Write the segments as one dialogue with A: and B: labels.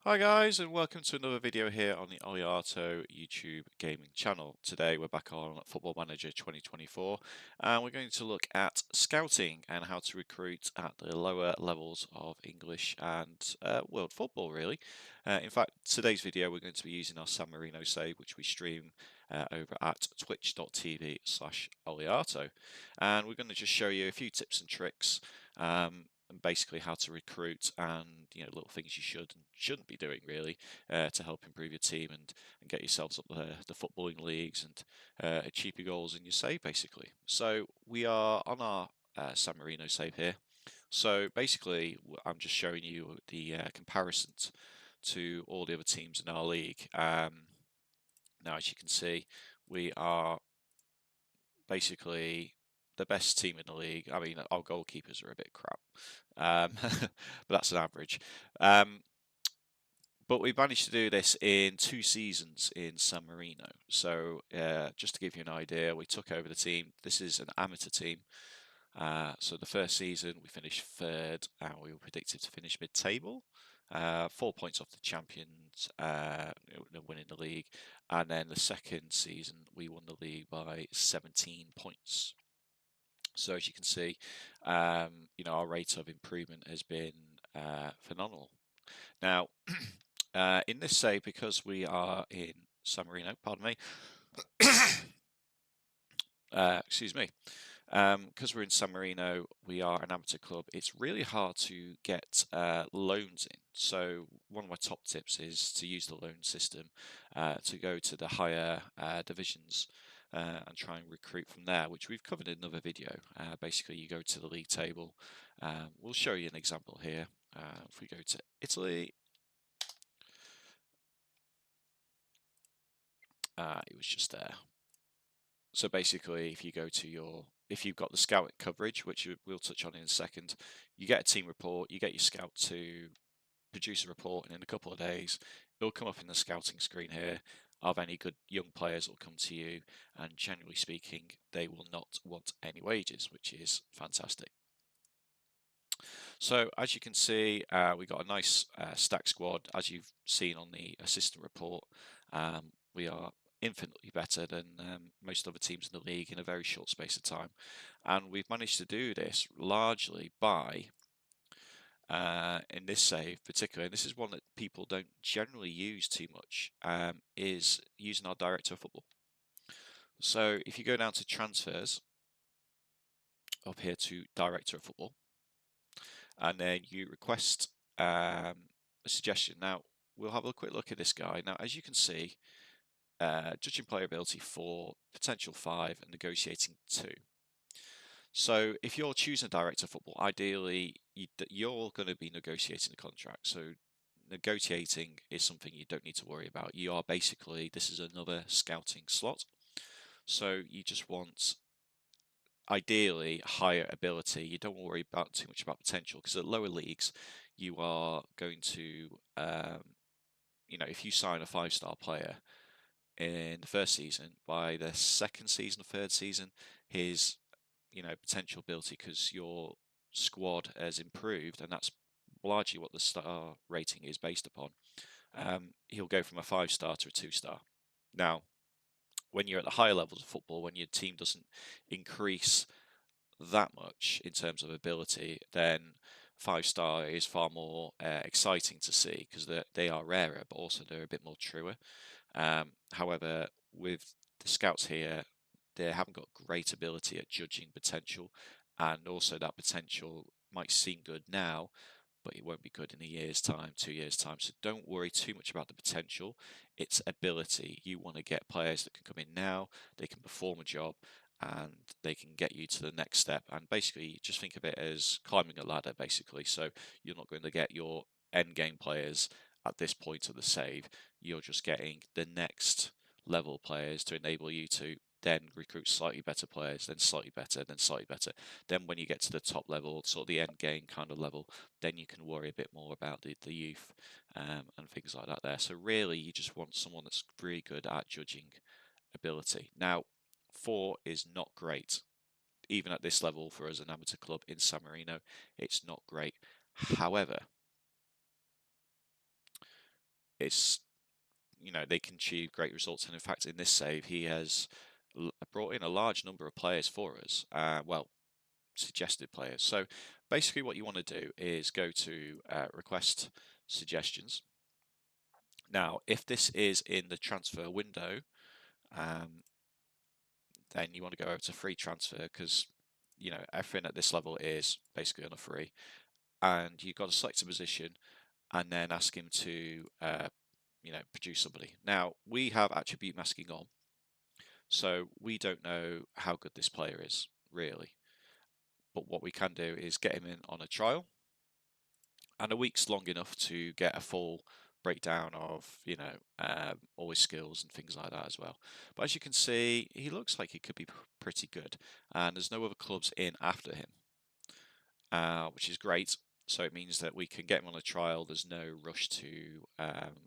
A: Hi guys, and welcome to another video here on the Oliato YouTube gaming channel. Today we're back on Football Manager 2024 and we're going to look at scouting and how to recruit at the lower levels of English and world football really. In fact, today's video we're going to be using our San Marino save which we stream over at twitch.tv/Oliato, and we're going to just show you a few tips and tricks and basically how to recruit and little things you should and shouldn't be doing really to help improve your team and get yourselves up the footballing leagues and achieve your goals in your save basically. So we are on our San Marino save here. So basically I'm just showing you the comparisons to all the other teams in our league. Now as you can see we are basically the best team in the league. I mean, our goalkeepers are a bit crap, but that's an average. Um, but we managed to do this in 2 seasons in San Marino. So just to give you an idea, we took over the team. This is an amateur team. So the first season we finished third, and we were predicted to finish mid-table. 4 points off the champions, winning the league, and then the second season we won the league by 17 points. So as you can see, our rate of improvement has been phenomenal. Now, in this save, because we are in San Marino, pardon me, excuse me, because we're in San Marino, we are an amateur club. It's really hard to get loans in. So one of my top tips is to use the loan system to go to the higher divisions and try and recruit from there, which we've covered in another video. Basically, you go to the league table. We'll show you an example here. If we go to Italy, it was just there. So basically, if you go to if you've got the scout coverage, which we'll touch on in a second, you get a team report, you get your scout to produce a report, and in a couple of days, it'll come up in the scouting screen here of any good young players that will come to you, and generally speaking, they will not want any wages, which is fantastic. So as you can see, we got a nice stack squad. As you've seen on the assistant report, we are infinitely better than most other teams in the league in a very short space of time. And we've managed to do this largely by, in this save particularly, and this is one that people don't generally use too much, is using our director of football. So if you go down to transfers, up here to director of football, and then you request a suggestion. Now, we'll have a quick look at this guy. Now, as you can see, judging player ability 4, potential 5, and negotiating 2. So if you're choosing a director of football, ideally you're going to be negotiating a contract. So negotiating is something you don't need to worry about. You are basically, this is another scouting slot. So you just want ideally higher ability. You don't worry about too much about potential, because at lower leagues you are going to if you sign a 5-star player in the first season, by the second season, third season, his potential ability, because your squad has improved, and that's largely what the star rating is based upon, he'll go from a 5-star to a 2-star. Now, when you're at the higher levels of football, when your team doesn't increase that much in terms of ability, then 5-star is far more exciting to see, because they are rarer, but also they're a bit more truer. However, with the scouts here, they haven't got great ability at judging potential, and also that potential might seem good now, but it won't be good in a year's time, 2 years' time. So don't worry too much about the potential. It's ability. You want to get players that can come in now, they can perform a job, and they can get you to the next step. And basically, just think of it as climbing a ladder, basically. So you're not going to get your end game players at this point of the save. You're just getting the next level players to enable you to then recruit slightly better players, then slightly better, then slightly better. Then when you get to the top level, sort of the end game kind of level, then you can worry a bit more about the youth and things like that there. So really, you just want someone that's really good at judging ability. Now, 4 is not great. Even at this level, for us, an amateur club in San Marino, it's not great. However, it's they can achieve great results. And in fact, in this save, he has brought in a large number of players for us. Well, suggested players. So basically, what you want to do is go to request suggestions. Now, if this is in the transfer window, um, then you want to go over to free transfer because everything at this level is basically on a free, and you've got to select a position and then ask him to produce somebody. Now we have attribute masking on, so we don't know how good this player is really. But what we can do is get him in on a trial, and a week's long enough to get a full breakdown of all his skills and things like that as well. But as you can see, he looks like he could be pretty good, and there's no other clubs in after him, which is great. So it means that we can get him on a trial. There's no rush to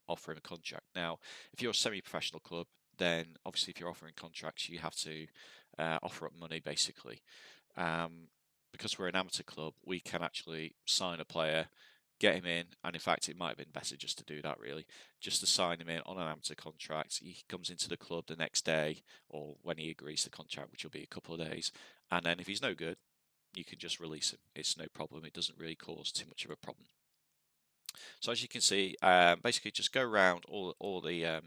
A: offer him a contract. Now, if you're a semi-professional club, then obviously if you're offering contracts, you have to offer up money basically. Because we're an amateur club, we can actually sign a player, get him in, and in fact, it might have been better just to do that really, just to sign him in on an amateur contract. He comes into the club the next day, or when he agrees the contract, which will be a couple of days, and then if he's no good, you can just release him. It's no problem. It doesn't really cause too much of a problem. So as you can see, basically just go around all the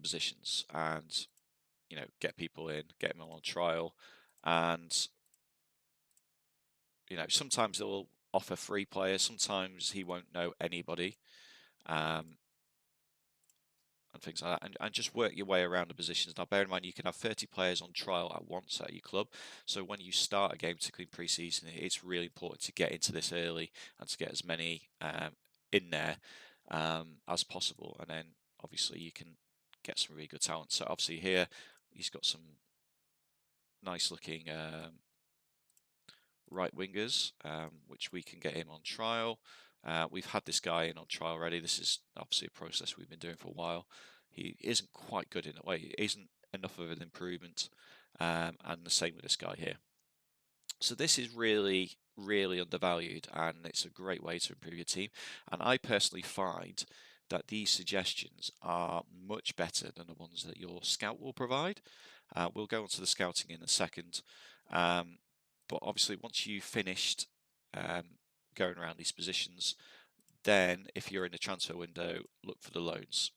A: positions and get people in, get them on trial, and sometimes they'll offer free players. Sometimes he won't know anybody. And things like that, and just work your way around the positions. Now, bear in mind, you can have 30 players on trial at once at your club. So when you start a game, particularly in pre-season, it's really important to get into this early and to get as many in there as possible. And then obviously you can get some really good talent. So obviously here he's got some nice looking right wingers, which we can get him on trial. We've had this guy in on trial already. This is obviously a process we've been doing for a while. He isn't quite good in a way. He isn't enough of an improvement, and the same with this guy here. So this is really, really undervalued, and it's a great way to improve your team. And I personally find that these suggestions are much better than the ones that your scout will provide. We'll go on to the scouting in a second. But obviously, once you've finished going around these positions, then if you're in the transfer window, look for the loans.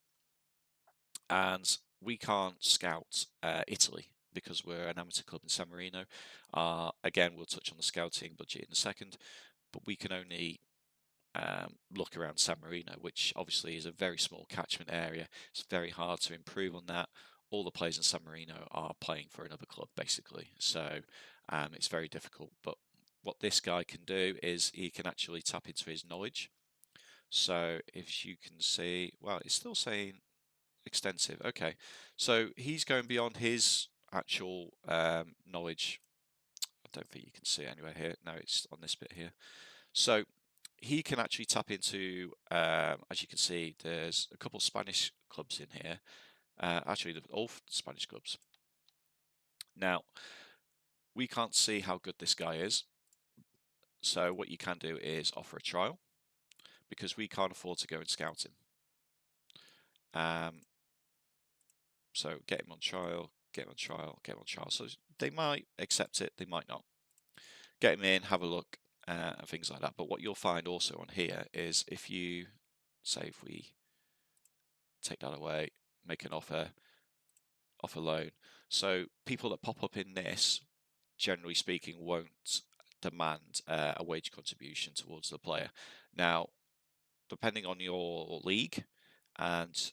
A: And we can't scout Italy because we're an amateur club in San Marino. Again, we'll touch on the scouting budget in a second, but we can only look around San Marino, which obviously is a very small catchment area. It's very hard to improve on that. All the players in San Marino are playing for another club, basically. So it's very difficult. But what this guy can do is he can actually tap into his knowledge. So if you can see, well, it's still saying extensive. Okay, so he's going beyond his actual knowledge. I don't think you can see it anywhere here. No, it's on this bit here. So he can actually tap into, as you can see, there's a couple of Spanish clubs in here. Actually, all Spanish clubs. Now, we can't see how good this guy is. So what you can do is offer a trial, because we can't afford to go and scout him. So get him on trial, get him on trial, get him on trial. So they might accept it, they might not. Get him in, have a look, and things like that. But what you'll find also on here is if you, say if we take that away, make an offer loan. So people that pop up in this, generally speaking, won't demand a wage contribution towards the player. Now, depending on your league and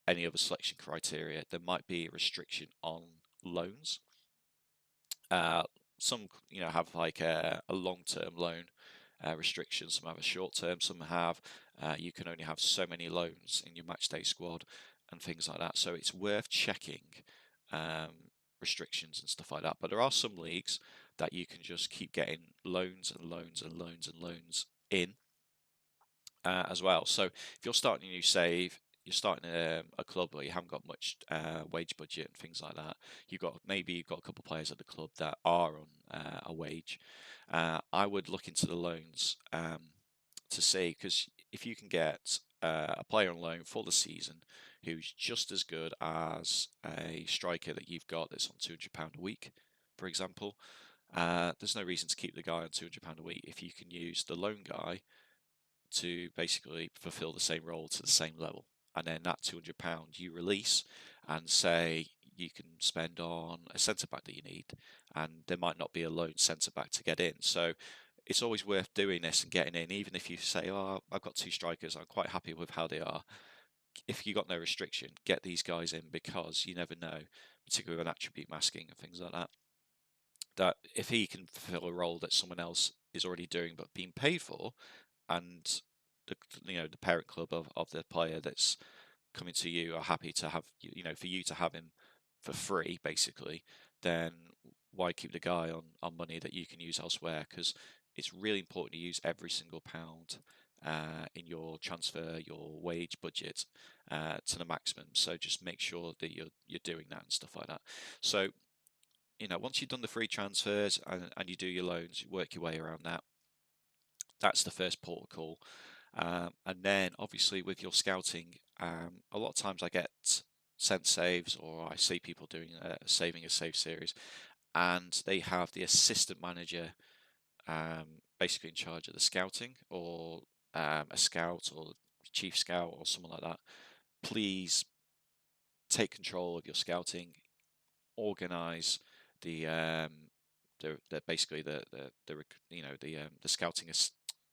A: any other selection criteria, there might be a restriction on loans. Some have like a long-term loan restriction. Some have a short-term. Some have you can only have so many loans in your matchday squad and things like that. So it's worth checking restrictions and stuff like that. But there are some leagues that you can just keep getting loans and loans and loans and loans in as well. So if you're starting a new save, you're starting a club where you haven't got much wage budget and things like that. You've got a couple of players at the club that are on a wage. I would look into the loans to see, because if you can get a player on loan for the season who's just as good as a striker that you've got that's on £200 a week, for example, there's no reason to keep the guy on £200 a week if you can use the loan guy to basically fulfill the same role to the same level. And then that £200 you release and say you can spend on a centre back that you need, and there might not be a loan centre back to get in. So it's always worth doing this and getting in, even if you say, "Oh, I've got two strikers, I'm quite happy with how they are." If you got no restriction, get these guys in because you never know, particularly with attribute masking and things like that. That if he can fulfill a role that someone else is already doing but being paid for, and the parent club of the player that's coming to you are happy to have for you to have him for free basically, then why keep the guy on money that you can use elsewhere? Because it's really important to use every single pound in your transfer, your wage budget to the maximum. So just make sure that you're doing that and stuff like that. So once you've done the free transfers and you do your loans, you work your way around that. That's the first port of call. And then obviously with your scouting, a lot of times I get sent saves or I see people doing saving a save series, and they have the assistant manager basically in charge of the scouting, or a scout or chief scout or someone like that. Please take control of your scouting, organize the basically the scouting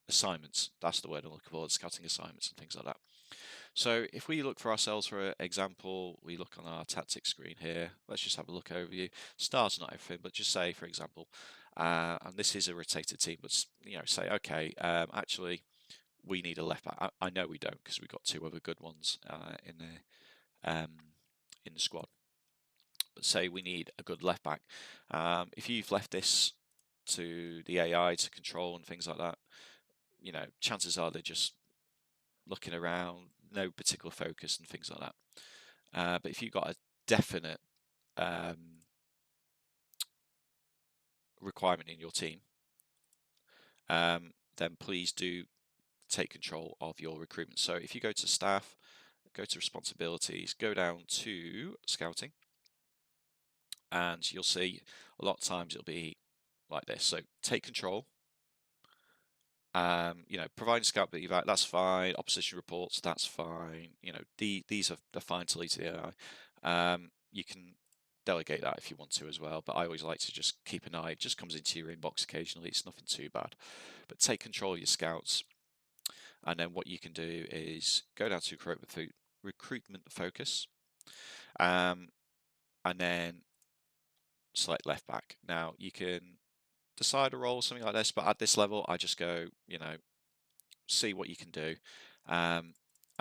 A: assignments. That's the word I'm looking for. The scouting assignments and things like that. So if we look for ourselves for an example, we look on our tactics screen here. Let's just have a look overview. Stars not everything, but just say, for example, and this is a rotated team, but say, okay, actually, we need a left back. I know we don't because we've got two other good ones in the squad. But say we need a good left back. If you've left this to the AI to control and things like that, chances are they're just looking around, no particular focus and things like that. But if you've got a definite requirement in your team, then please do take control of your recruitment. So if you go to staff, go to responsibilities, go down to scouting, and you'll see a lot of times it'll be like this. So take control. Providing scout that you've had, that's fine. Opposition reports, that's fine. These are fine to lead to the AI. You can delegate that if you want to as well, but I always like to just keep an eye. It just comes into your inbox occasionally. It's nothing too bad. But take control of your scouts, and then what you can do is go down to recruitment focus, and then select left back. Now you can decide a role, something like this, but at this level, I just go, see what you can do. And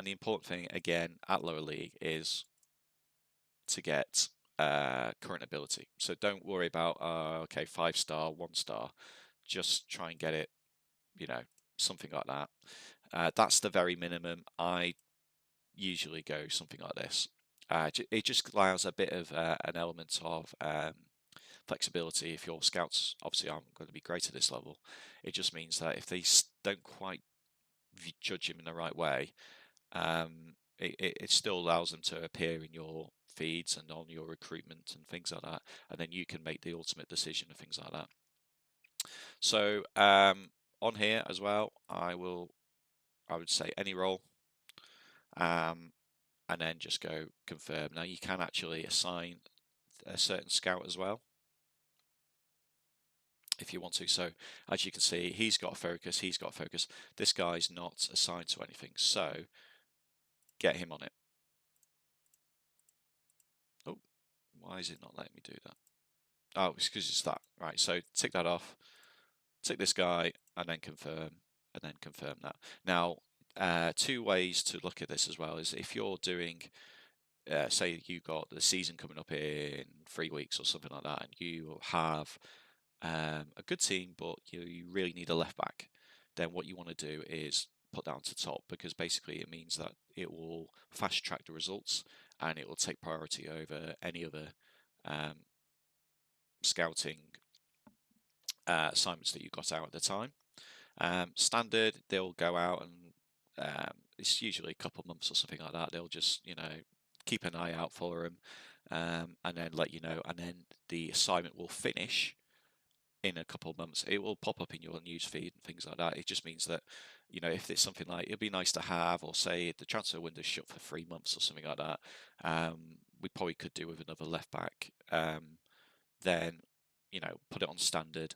A: the important thing, again, at lower league is to get current ability. So don't worry about, okay, 5-star, 1-star. Just try and get it, something like that. That's the very minimum. I usually go something like this. It just allows a bit of an element of flexibility. If your scouts obviously aren't going to be great at this level, it just means that if they don't quite judge him in the right way, it still allows them to appear in your feeds and on your recruitment and things like that, and then you can make the ultimate decision and things like that. So on here as well, I would say any role, and then just go confirm. Now you can actually assign a certain scout as well if you want to. So as you can see, he's got focus, he's got focus. This guy's not assigned to anything, so get him on it. Oh, why is it not letting me do that? Oh, it's because it's that. Right, so tick that off, tick this guy, and then confirm that. Now, two ways to look at this as well is if you're doing, say you got the season coming up in 3 weeks or something like that, and you have a good team, but you really need a left back, then what you want to do is put that onto top, because basically it means that it will fast track the results and it will take priority over any other scouting assignments that you got out at the time. Standard, they'll go out and it's usually a couple of months or something like that. They'll just, keep an eye out for them, and then let you know. And then the assignment will finish in a couple of months. It will pop up in your news feed and things like that. It just means that, if it's something like it'd be nice to have, or say the transfer window's shut for 3 months or something like that, we probably could do with another left back. Then, put it on standard,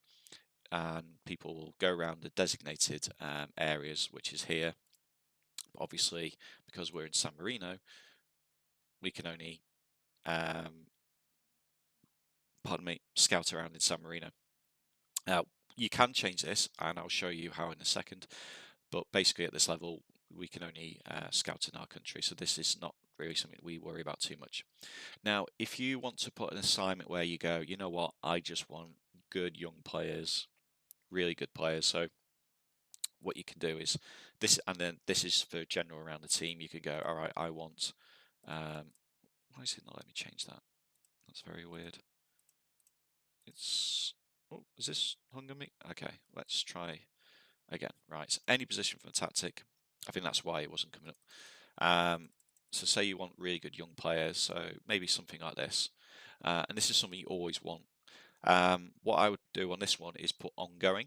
A: and people will go around the designated areas, which is here. Obviously, because we're in San Marino, we can only, scout around in San Marino. Now, you can change this, and I'll show you how in a second. But basically, at this level, we can only scout in our country, so this is not really something we worry about too much. Now, if you want to put an assignment where you go, you know what, I just want good young players, really good players. So what you can do is this, and then this is for general around the team. You could go, all right, I want. Why is it not letting me change that? That's very weird. It's. Oh, is this hunger me? Okay, let's try again. Right, any position from a tactic. I think that's why it wasn't coming up. So say you want really good young players, so maybe something like this. And this is something you always want. What I would do on this one is put ongoing.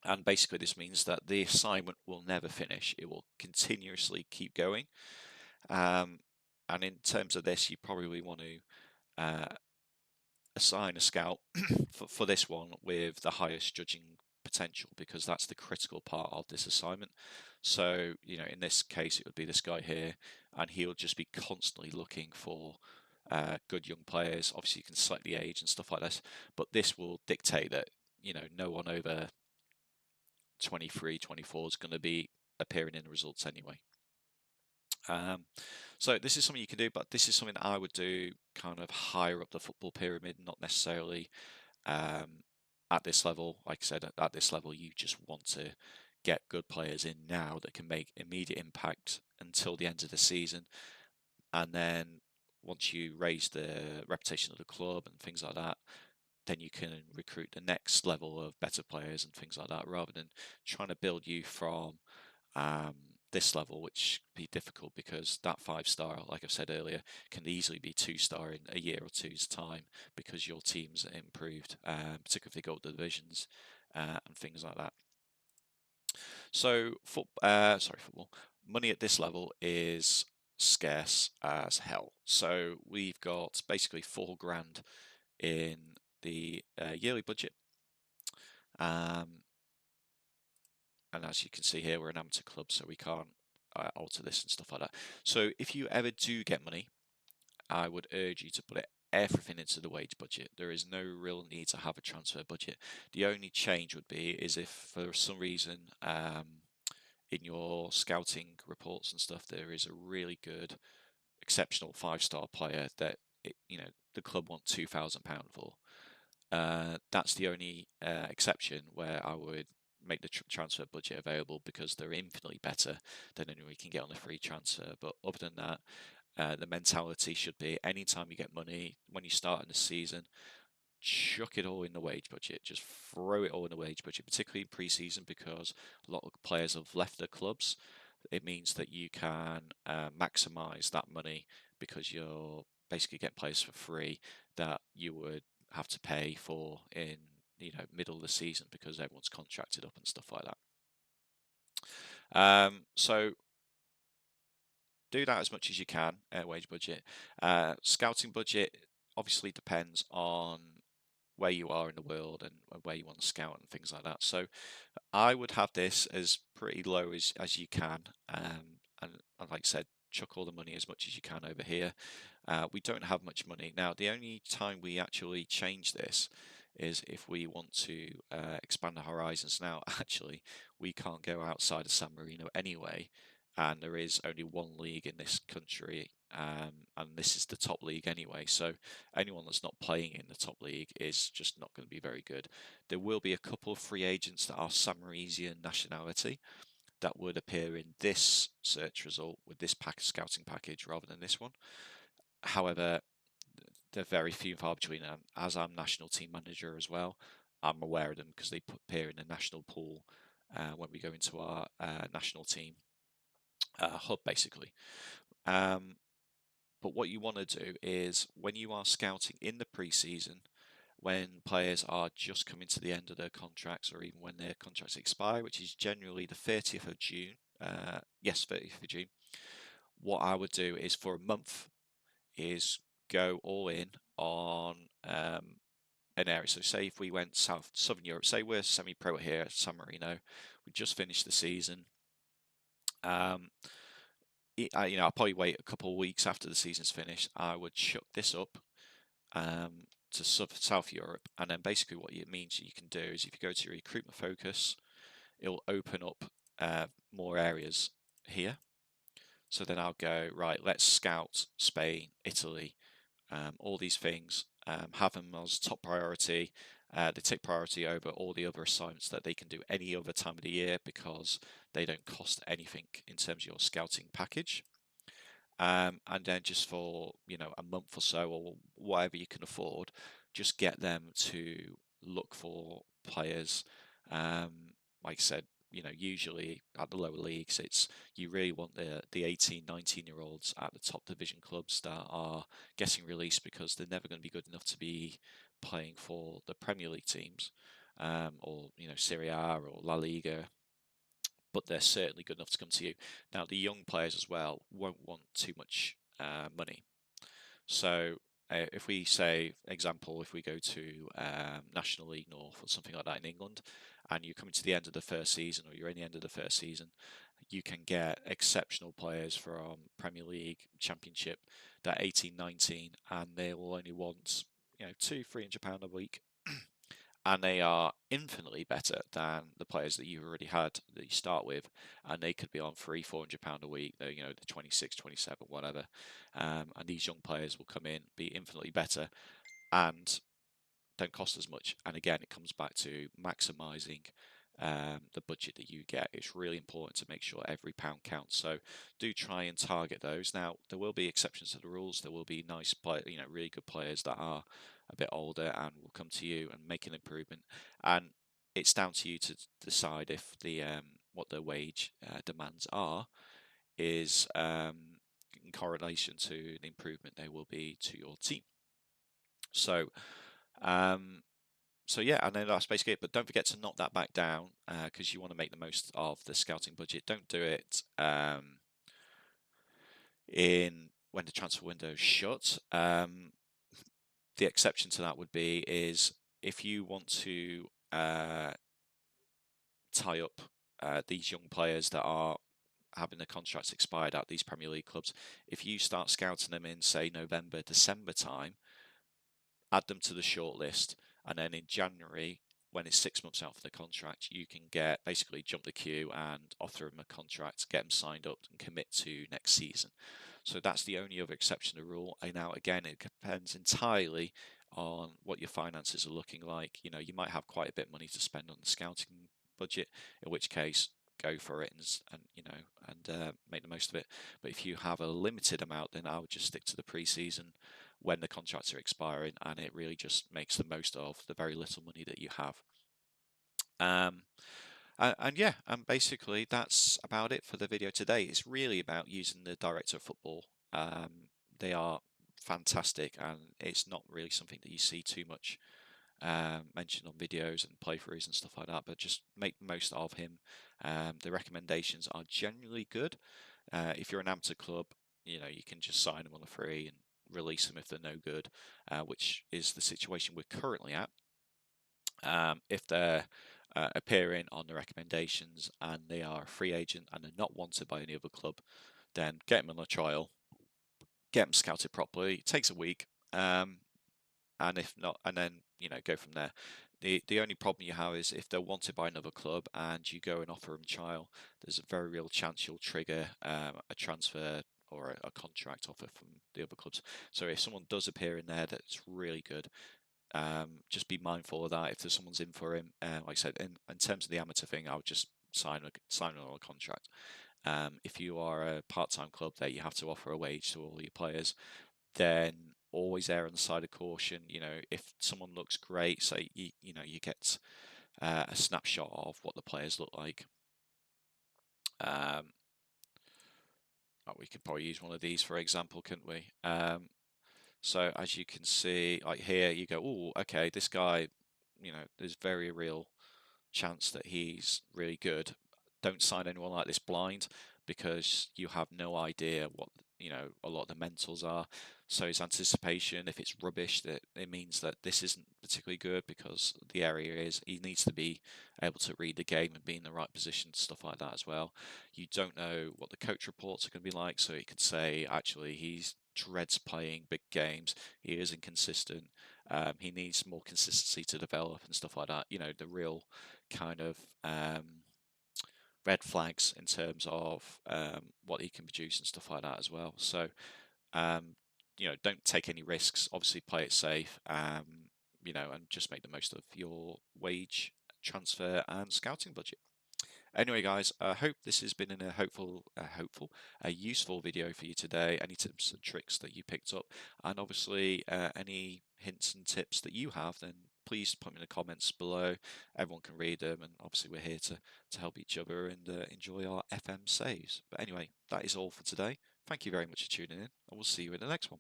A: And basically this means that the assignment will never finish. It will continuously keep going. And in terms of this, you probably want to assign a scout for this one with the highest judging potential, because that's the critical part of this assignment. So, in this case, it would be this guy here, and he'll just be constantly looking for good young players. Obviously, you can select the age and stuff like this, but this will dictate that, no one over 23, 24 is going to be appearing in the results anyway. So this is something you can do, but this is something I would do kind of higher up the football pyramid, not necessarily at this level. Like I said, at this level, you just want to get good players in now that can make immediate impact until the end of the season. And then once you raise the reputation of the club and things like that, then you can recruit the next level of better players and things like that, rather than trying to build you from this level, which be difficult, because that 5-star, like I've said earlier, can easily be 2-star in a year or two's time, because your team's improved, particularly if they go up the divisions and things like that. So, football money at this level is scarce as hell. So we've got basically £4,000 in the yearly budget. And as you can see here, we're an amateur club, so we can't alter this and stuff like that. So if you ever do get money, I would urge you to put everything into the wage budget. There is no real need to have a transfer budget. The only change would be is if for some reason in your scouting reports and stuff there is a really good, exceptional 5-star player that the club want £2,000 for. That's the only exception where I would make the transfer budget available, because they're infinitely better than anyone we can get on a free transfer. But other than that, the mentality should be, anytime you get money, when you start in the season, chuck it all in the wage budget. Just throw it all in the wage budget, particularly in pre-season, because a lot of players have left their clubs. It means that you can maximise that money, because you're basically getting players for free that you would have to pay for in middle of the season, because everyone's contracted up and stuff like that. So do that as much as you can, wage budget. Scouting budget obviously depends on where you are in the world and where you want to scout and things like that. So I would have this as pretty low as you can, and like I said, chuck all the money as much as you can over here. We don't have much money now. The only time we actually change this is if we want to expand the horizons. Now, actually, we can't go outside of San Marino anyway, and there is only one league in this country, and this is the top league anyway. So anyone that's not playing in the top league is just not going to be very good. There will be a couple of free agents that are San Marinesian nationality that would appear in this search result with this scouting package rather than this one. However, they're very few and far between. And as I'm national team manager as well, I'm aware of them because they appear in the national pool when we go into our national team hub, basically. Um, but what you want to do is when you are scouting in the pre-season, when players are just coming to the end of their contracts, or even when their contracts expire, which is generally the 30th of June. Yes, 30th of June. What I would do is for a month is go all in on an area. So say if we went Southern Europe, say we're semi-pro here at San Marino, we just finished the season. Um, I'll probably wait a couple of weeks after the season's finished. I would chuck this up to South Europe, and then basically what it means you can do is if you go to your recruitment focus, it'll open up more areas here. So then I'll go, right, let's scout Spain, Italy, all these things, have them as top priority. They take priority over all the other assignments that they can do any other time of the year because they don't cost anything in terms of your scouting package. And then just for a month or so or whatever you can afford, just get them to look for players. Like I said, usually at the lower leagues, it's you really want the 18, 19-year-olds at the top division clubs that are getting released because they're never going to be good enough to be playing for the Premier League teams, or Serie A or La Liga, but they're certainly good enough to come to you. Now, the young players as well won't want too much money. So, if we say, example, if we go to National League North or something like that in England, and you're coming to the end of the first season, or you're in the end of the first season, you can get exceptional players from Premier League, Championship, that 18, 19, and they will only want £200-300 a week, and they are infinitely better than the players that you already had that you start with, and they could be on £300-400 a week. They're, the 26, 27, whatever, and these young players will come in, be infinitely better, and don't cost as much. And again, it comes back to maximising the budget that you get. It's really important to make sure every pound counts. So do try and target those. Now, there will be exceptions to the rules. There will be nice really good players that are a bit older and will come to you and make an improvement. And it's down to you to decide if the what the wage demands are is in correlation to the improvement they will be to your team. So um, so yeah, and then that's basically it. But don't forget to knock that back down because you want to make the most of the scouting budget. Don't do it in when the transfer window is shut. The exception to that would be is if you want to tie up these young players that are having their contracts expired at these Premier League clubs. If you start scouting them in, say, November, December time, add them to the shortlist, and then in January, when it's 6 months out for the contract, you can basically jump the queue and offer them a contract, get them signed up, and commit to next season. So that's the only other exception to the rule. And now, again, it depends entirely on what your finances are looking like. You might have quite a bit of money to spend on the scouting budget, in which case go for it and make the most of it. But if you have a limited amount, then I would just stick to the pre-season when the contracts are expiring, and it really just makes the most of the very little money that you have. And yeah, and basically that's about it for the video today. It's really about using the director of football. They are fantastic, and it's not really something that you see too much mentioned on videos and playthroughs and stuff like that, but just make the most of him. The recommendations are generally good. If you're an amateur club, you can just sign them on a free and release them if they're no good, which is the situation we're currently at. If they're appearing on the recommendations and they are a free agent and they're not wanted by any other club, then get them on a trial, get them scouted properly. It takes a week, and if not, and then go from there. The only problem you have is if they're wanted by another club and you go and offer them trial, there's a very real chance you'll trigger a transfer or a contract offer from the other clubs. So if someone does appear in there that's really good, just be mindful of that. If there's someone's in for him, like I said, in terms of the amateur thing, I would just sign on a contract. If you are a part-time club that you have to offer a wage to all your players, then always err on the side of caution. If someone looks great, say you get a snapshot of what the players look like. We could probably use one of these for example, couldn't we? So as you can see, like here, you go, oh, okay, this guy, there's very real chance that he's really good. Don't sign anyone like this blind because you have no idea what a lot of the mentals are. So his anticipation, if it's rubbish, that it means that this isn't particularly good because the area is he needs to be able to read the game and be in the right position, stuff like that as well. You don't know what the coach reports are going to be like, so he could say actually he's dreads playing big games. He is inconsistent. He needs more consistency to develop and stuff like that. The real kind of red flags in terms of what he can produce and stuff like that as well. So, don't take any risks. Obviously, play it safe. And just make the most of your wage transfer and scouting budget. Anyway, guys, I hope this has been a useful video for you today. Any tips and tricks that you picked up, and obviously any hints and tips that you have, then please put them in the comments below. Everyone can read them, and obviously we're here to help each other and enjoy our FM saves. But anyway, that is all for today. Thank you very much for tuning in, and we'll see you in the next one.